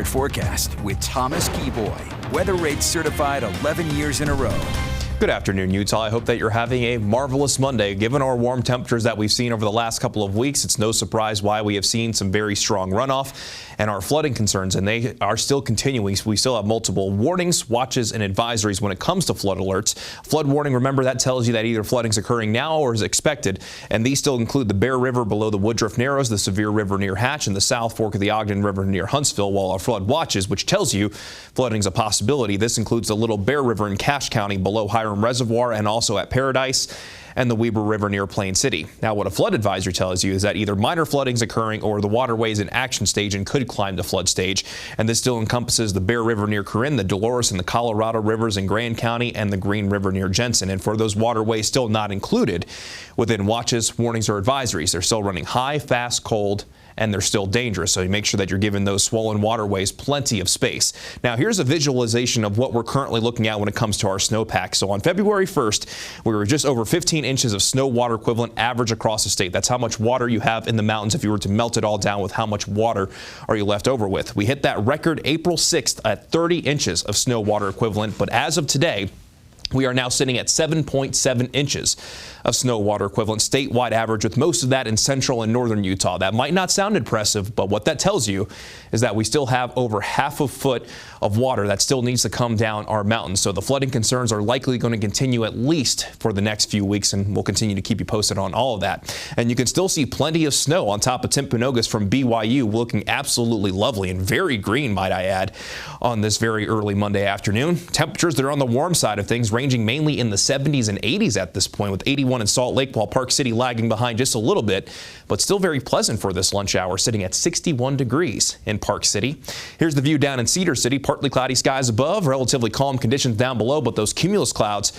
Forecast with Thomas Geboy. Weather rates certified 11 years in a row. Good afternoon, Utah. I hope that you're having a marvelous Monday. Given our warm temperatures that we've seen over the last couple of weeks, it's no surprise why we have seen some very strong runoff and our flooding concerns, and they are still continuing. We still have multiple warnings, watches, and advisories when it comes to flood alerts. Flood warning, remember, that tells you that either flooding is occurring now or is expected, and these still include the Bear River below the Woodruff Narrows, the Sevier River near Hatch, and the South Fork of the Ogden River near Huntsville, while our flood watches, which tells you flooding is a possibility. This includes the Little Bear River in Cache County below Hiram Reservoir and also at Paradise, and the Weber River near Plain City. Now, what a flood advisory tells you is that either minor flooding is occurring or the waterway is in action stage and could climb the flood stage. And this still encompasses the Bear River near Corinne, the Dolores and the Colorado Rivers in Grand County, and the Green River near Jensen. And for those waterways still not included within watches, warnings, or advisories, they're still running high, fast, cold, and they're still dangerous. So you make sure that you're giving those swollen waterways plenty of space. Now, here's a visualization of what we're currently looking at when it comes to our snowpack. So on February 1st, we were just over 15 inches of snow water equivalent average across the state. That's how much water you have in the mountains if you were to melt it all down with how much water are you left over with. We hit that record April 6th at 30 inches of snow water equivalent, but as of today, we are now sitting at 7.7 inches of snow water equivalent statewide average, with most of that in central and northern Utah. That might not sound impressive, but what that tells you is that we still have over half a foot of water that still needs to come down our mountains. So the flooding concerns are likely going to continue at least for the next few weeks, and we'll continue to keep you posted on all of that. And you can still see plenty of snow on top of Timpanogos from BYU, looking absolutely lovely and very green, might I add, on this very early Monday afternoon. Temperatures that are on the warm side of things, ranging mainly in the 70s and 80s at this point, with 81 in Salt Lake, while Park City lagging behind just a little bit, but still very pleasant for this lunch hour, sitting at 61 degrees in Park City. Here's the view down in Cedar City. Partly cloudy skies above, relatively calm conditions down below, but those cumulus clouds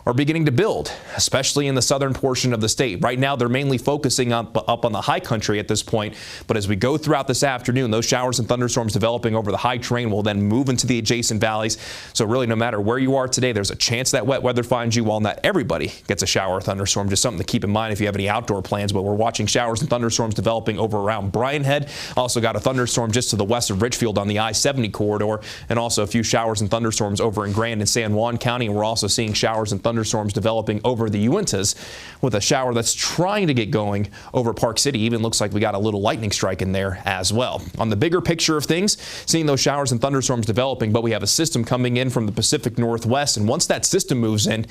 are beginning to build, especially in the southern portion of the state. Right now, they're mainly focusing up on the high country at this point, but as we go throughout this afternoon, those showers and thunderstorms developing over the high terrain will then move into the adjacent valleys. So really, no matter where you are today, there's a chance that wet weather finds you. While not everybody gets a shower or thunderstorm, just something to keep in mind if you have any outdoor plans. But we're watching showers and thunderstorms developing over around Bryan Head. Also got a thunderstorm just to the west of Richfield on the I-70 corridor, and also a few showers and thunderstorms over in Grand and San Juan County. And we're also seeing showers and thunderstorms developing over the Uintas, with a shower that's trying to get going over Park City. Even looks like we got a little lightning strike in there as well. On the bigger picture of things, seeing those showers and thunderstorms developing, but we have a system coming in from the Pacific Northwest, and once that system moves in,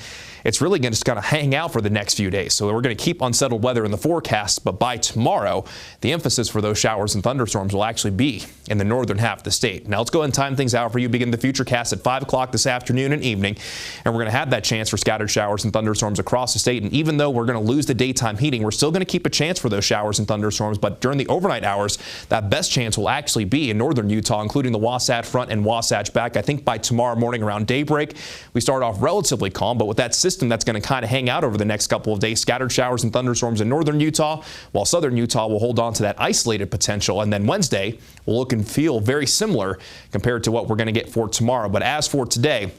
it's really just going to hang out for the next few days. So we're going to keep unsettled weather in the forecast, but by tomorrow, the emphasis for those showers and thunderstorms will actually be in the northern half of the state. Now let's go ahead and time things out for you. Begin the FUTURECAST at 5 o'clock this afternoon and evening, and we're going to have that chance for scattered showers and thunderstorms across the state. And even though we're going to lose the daytime heating, we're still going to keep a chance for those showers and thunderstorms. But during the overnight hours, that best chance will actually be in northern Utah, including the Wasatch Front and Wasatch Back. I think by tomorrow morning around daybreak, we start off relatively calm, but with that system that's going to kind of hang out over the next couple of days, scattered showers and thunderstorms in northern Utah, while southern Utah will hold on to that isolated potential. And then Wednesday will look and feel very similar compared to what we're going to get for tomorrow. But as for today,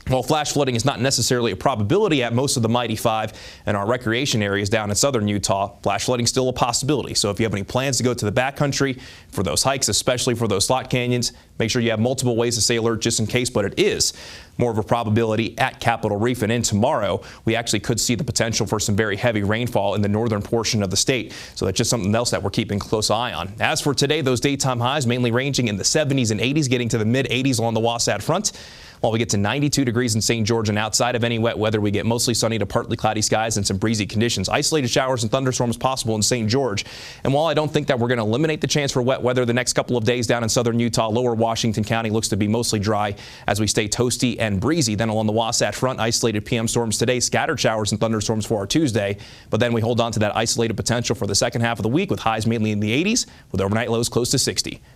while flash flooding is not necessarily a probability at most of the Mighty Five and our recreation areas down in southern Utah, flash flooding is still a possibility. So if you have any plans to go to the backcountry for those hikes, especially for those slot canyons, make sure you have multiple ways to stay alert just in case. But it is more of a probability at Capitol Reef. And in tomorrow, we actually could see the potential for some very heavy rainfall in the northern portion of the state. So that's just something else that we're keeping a close eye on. As for today, those daytime highs mainly ranging in the 70s and 80s, getting to the mid-80s along the Wasatch Front. While we get to 92 degrees in St. George, and outside of any wet weather, we get mostly sunny to partly cloudy skies and some breezy conditions. Isolated showers and thunderstorms possible in St. George. And while I don't think that we're going to eliminate the chance for wet weather the next couple of days down in southern Utah, lower Washington County looks to be mostly dry as we stay toasty and breezy. Then along the Wasatch Front, isolated PM storms today, scattered showers and thunderstorms for our Tuesday. But then we hold on to that isolated potential for the second half of the week with highs mainly in the 80s with overnight lows close to 60.